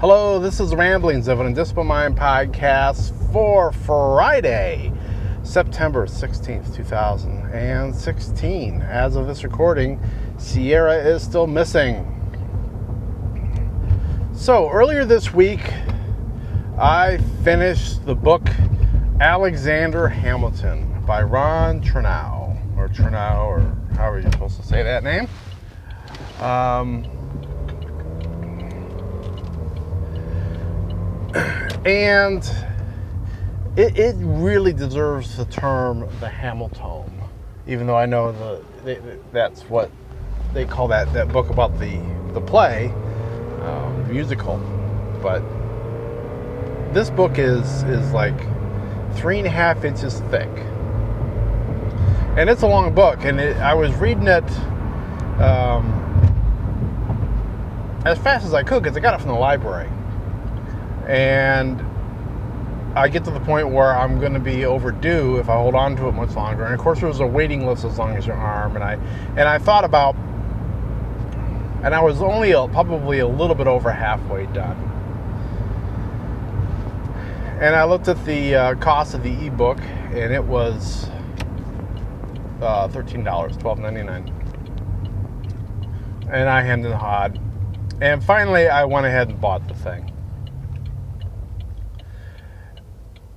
Hello, this is the Ramblings of an Undisciplined Mind podcast for Friday, September 16th, 2016. As of this recording, Sierra is still missing. So, earlier this week, I finished the book Alexander Hamilton by Ron Chernow, or however you're supposed to say that name. And it really deserves the term the Hamiltome, even though I know that's what they call that book about the play, musical. But this book is like 3.5 inches thick, and it's a long book. And I was reading it as fast as I could because I got it from the library. And I get to the point where I'm going to be overdue if I hold on to it much longer. And of course, there was a waiting list as long as your arm. And I thought about, and I was only probably a little bit over halfway done. And I looked at the cost of the ebook, and it was $13, $12.99. And I hemmed and hawed. And finally, I went ahead and bought the thing,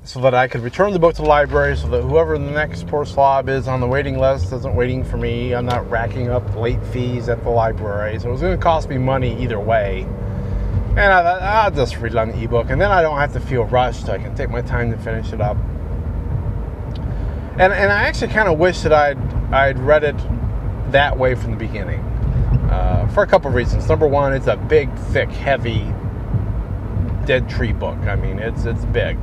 so that I could return the book to the library, so that whoever the next poor slob is on the waiting list isn't waiting for me. I'm not racking up late fees at the library. So it was going to cost me money either way. And I thought, I'll just read it on the ebook, and then I don't have to feel rushed. I can take my time to finish it up. And I actually kind of wish that I'd read it that way from the beginning, for a couple of reasons. Number one, it's a big, thick, heavy, dead tree book. I mean, it's big.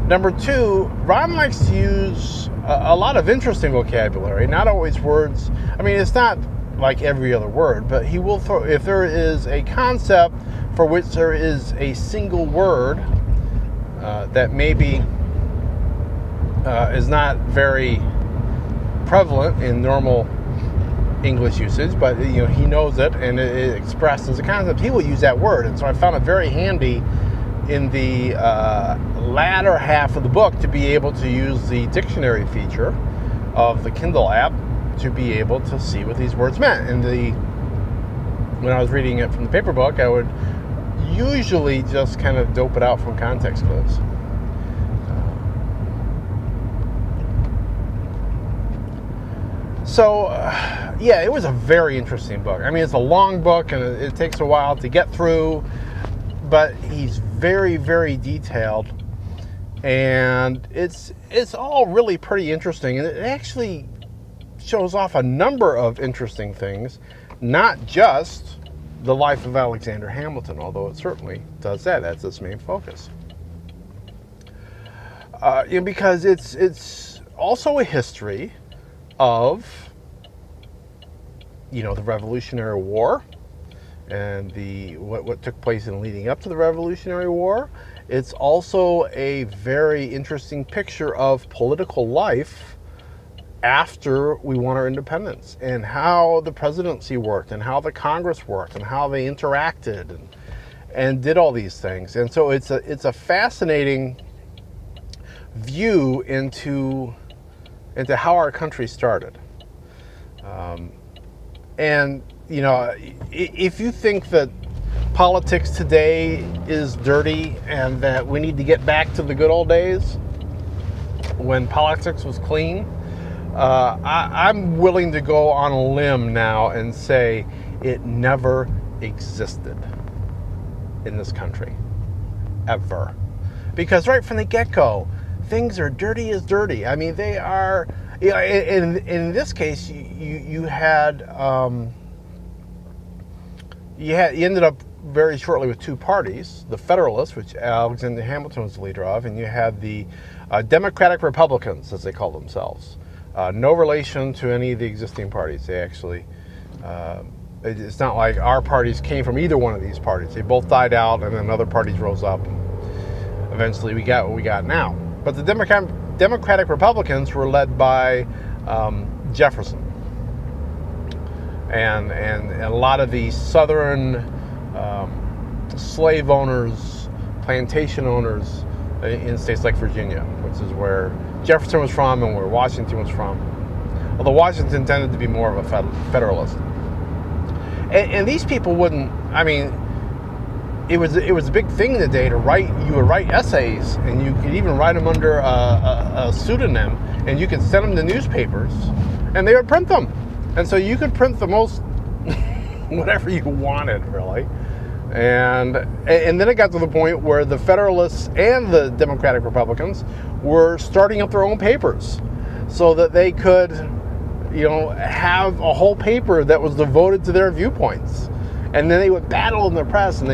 Number two, Ron likes to use a lot of interesting vocabulary, not always words. I mean, it's not like every other word, but he will throw, if there is a concept for which there is a single word that maybe is not very prevalent in normal English usage, but he knows it and it expresses a concept, he will use that word. And so I found it very handy in the latter half of the book to be able to use the dictionary feature of the Kindle app to be able to see what these words meant. And when I was reading it from the paper book, I would usually just kind of dope it out from context clues. Yeah, it was a very interesting book. I mean, it's a long book and it takes a while to get through, but he's very, very detailed, and it's all really pretty interesting, and it actually shows off a number of interesting things, not just the life of Alexander Hamilton, although it certainly does that. That's its main focus. Because it's also a history of the Revolutionary War and what took place in leading up to the Revolutionary War. It's also a very interesting picture of political life after we won our independence, and how the presidency worked, and how the Congress worked, and how they interacted and did all these things. And so it's a fascinating view into how our country started. And if you think that politics today is dirty and that we need to get back to the good old days when politics was clean, I'm willing to go on a limb now and say it never existed in this country, ever. Because right from the get-go, things are dirty as dirty. I mean, they are. In this case, you ended up very shortly with two parties: the Federalists, which Alexander Hamilton was the leader of, and you had the Democratic Republicans, as they call themselves. No relation to any of the existing parties. They actually, it's not like our parties came from either one of these parties. They both died out, and then other parties rose up. Eventually, we got what we got now. But the Democratic Republicans were led by Jefferson, and a lot of the Southern slave owners, plantation owners in states like Virginia, which is where Jefferson was from and where Washington was from. Although Washington tended to be more of a federalist. And these people wouldn't, I mean, it was a big thing in the day to write. You would write essays, and you could even write them under a pseudonym, and you could send them to newspapers, and they would print them. And so you could print the most whatever you wanted, really. And then it got to the point where the Federalists and the Democratic Republicans were starting up their own papers, so that they could, have a whole paper that was devoted to their viewpoints. And then they would battle in the press, and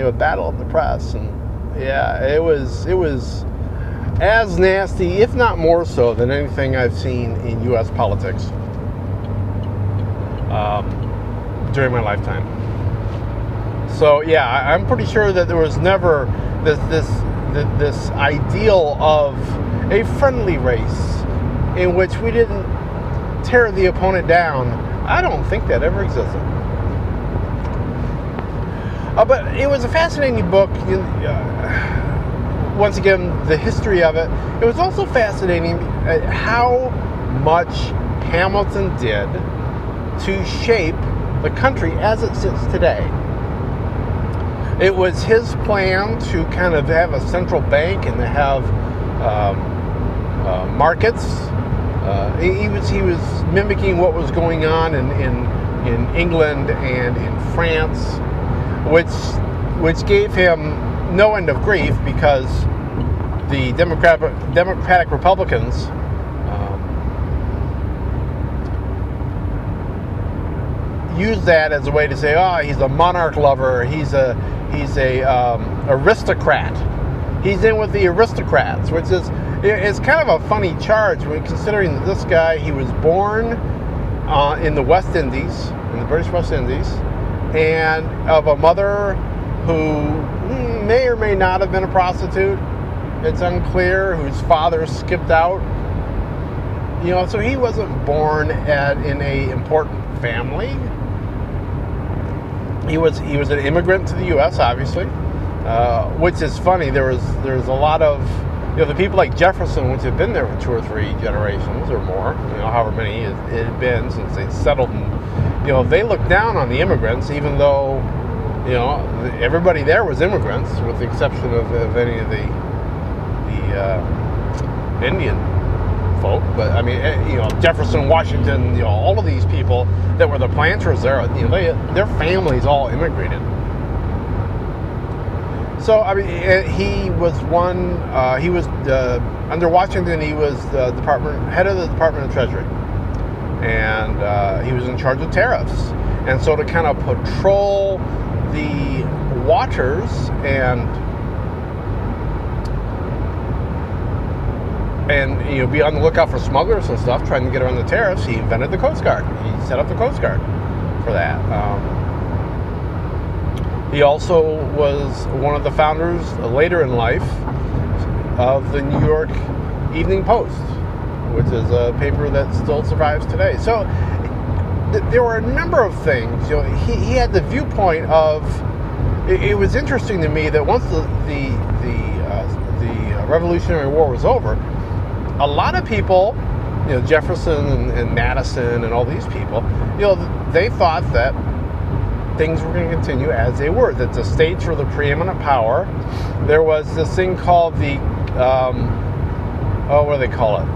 yeah, it was as nasty, if not more so, than anything I've seen in U.S. politics during my lifetime. So yeah, I'm pretty sure that there was never this ideal of a friendly race in which we didn't tear the opponent down. I don't think that ever existed. But it was a fascinating book. Once again, the history of it. It was also fascinating how much Hamilton did to shape the country as it sits today. It was his plan to kind of have a central bank and to have markets. He was mimicking what was going on in England and in France, which gave him no end of grief, because the Democratic Republicans used that as a way to say, oh, he's a monarch lover, he's a aristocrat, he's in with the aristocrats, which is, it's kind of a funny charge, considering that this guy, he was born in the West Indies, in the British West Indies, and of a mother who may or may not have been a prostitute. It's unclear. Whose father skipped out. So he wasn't born in a important family. He was an immigrant to the U.S., obviously, which is funny. There's a lot of the people like Jefferson, which had been there for 2 or 3 generations or more, however many it had been since they settled. And, they looked down on the immigrants, even though everybody there was immigrants, with the exception of any of the Indian folk. But I mean, Jefferson, Washington, all of these people that were the planters there, their families all immigrated. So I mean, he was one. He was under Washington. He was the head of the Department of Treasury, and he was in charge of tariffs. And so to kind of patrol the waters and be on the lookout for smugglers and stuff, trying to get around the tariffs, he invented the Coast Guard. He set up the Coast Guard for that. He also was one of the founders, later in life, of the New York Evening Post, which is a paper that still survives today. So there were a number of things. He had the viewpoint of. It was interesting to me that once the Revolutionary War was over, a lot of people, Jefferson and Madison and all these people, they thought that things were going to continue as they were, that the states were the preeminent power. There was this thing called the, what do they call it?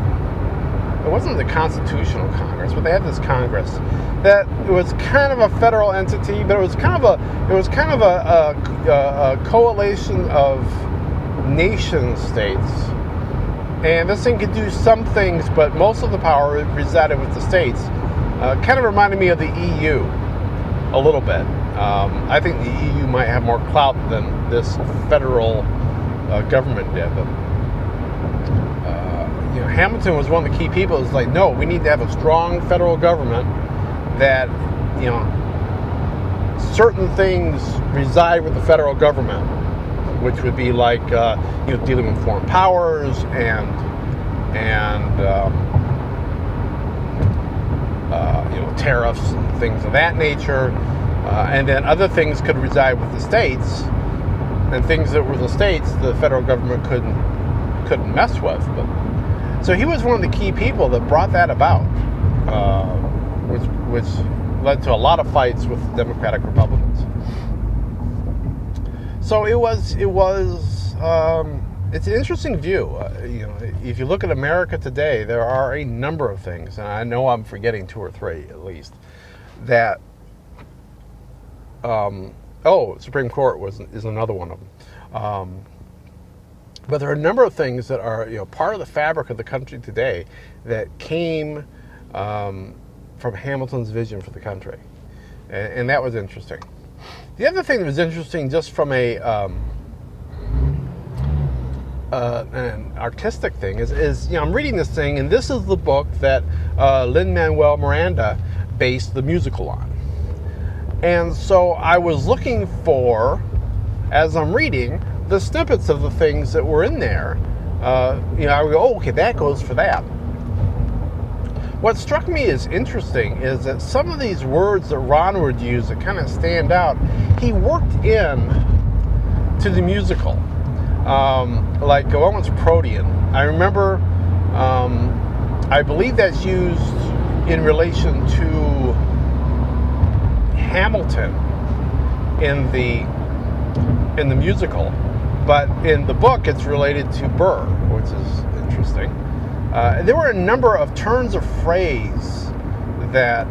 It wasn't the Constitutional Congress, but they had this Congress that it was kind of a federal entity, but it was kind of a coalition of nation states. And this thing could do some things, but most of the power resided with the states. Kind of reminded me of the EU a little bit. I think the EU might have more clout than this federal government did. But Hamilton was one of the key people. It was like, no, we need to have a strong federal government that, certain things reside with the federal government, which would be like, dealing with foreign powers and tariffs and things of that nature. And then other things could reside with the states. and things that were the states, the federal government couldn't mess with. But so he was one of the key people that brought that about, which led to a lot of fights with Democratic Republicans. So it's an interesting view. If you look at America today, there are a number of things, and I know I'm forgetting 2 or 3 at least, that Supreme Court is another one of them. But there are a number of things that are part of the fabric of the country today that came from Hamilton's vision for the country, and that was interesting. The other thing that was interesting, just from an artistic thing, is I'm reading this thing, and this is the book that Lin-Manuel Miranda based the musical on. And so I was looking for, as I'm reading, the snippets of the things that were in there. I would go, okay, that goes for that. What struck me as interesting is that some of these words that Ron would use that kind of stand out, he worked in to the musical. Like one was protean. I remember, I believe that's used in relation to Hamilton in the musical, but in the book it's related to Burr, which is interesting. There were a number of turns of phrase that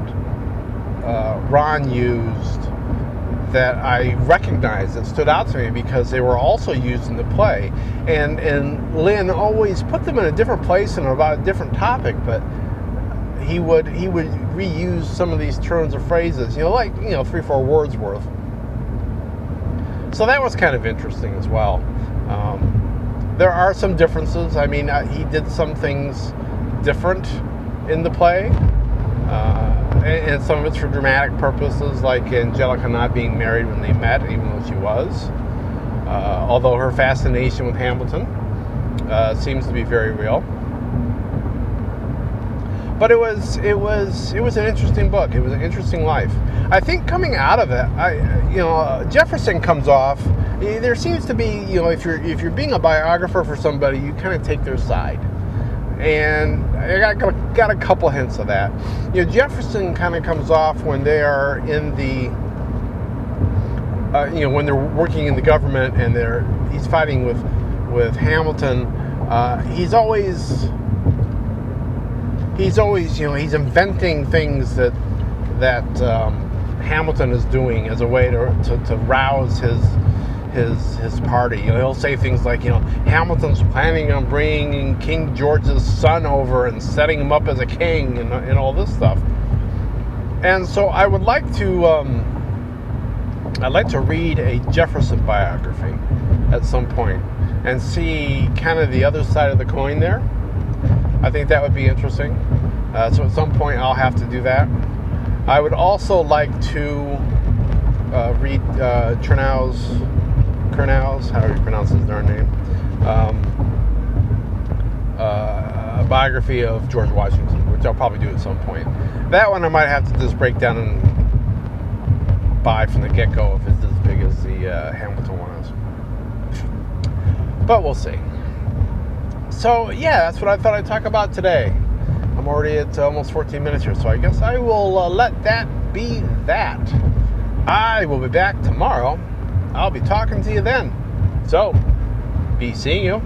Ron used that I recognized, that stood out to me because they were also used in the play, and Lynn always put them in a different place and about a different topic, but he would reuse some of these turns of phrases, 3-4 words worth. So that was kind of interesting as well. There are some differences. I mean, he did some things different in the play, and some of it's for dramatic purposes, like Angelica not being married when they met, even though she was. Although her fascination with Hamilton seems to be very real. But it was an interesting book. It was an interesting life. I think coming out of it, Jefferson comes off. There seems to be, if you're being a biographer for somebody, you kind of take their side, and I got a couple hints of that. Jefferson kind of comes off when they are in the, when they're working in the government and he's fighting with Hamilton. He's always he's inventing things that Hamilton is doing as a way to rouse his party. He'll say things like, Hamilton's planning on bringing King George's son over and setting him up as a king and all this stuff. And so I would like to I'd like to read a Jefferson biography at some point and see kind of the other side of the coin there. I think that would be interesting. So at some point I'll have to do that. I would also like to read Chernow's, however you pronounce his darn name, a biography of George Washington, which I'll probably do at some point. That one I might have to just break down and buy from the get-go if it's as big as the Hamilton one is. But we'll see. So yeah, that's what I thought I'd talk about today. I'm already at almost 14 minutes here, so I guess I will let that be that. I will be back tomorrow. I'll be talking to you then. So, be seeing you.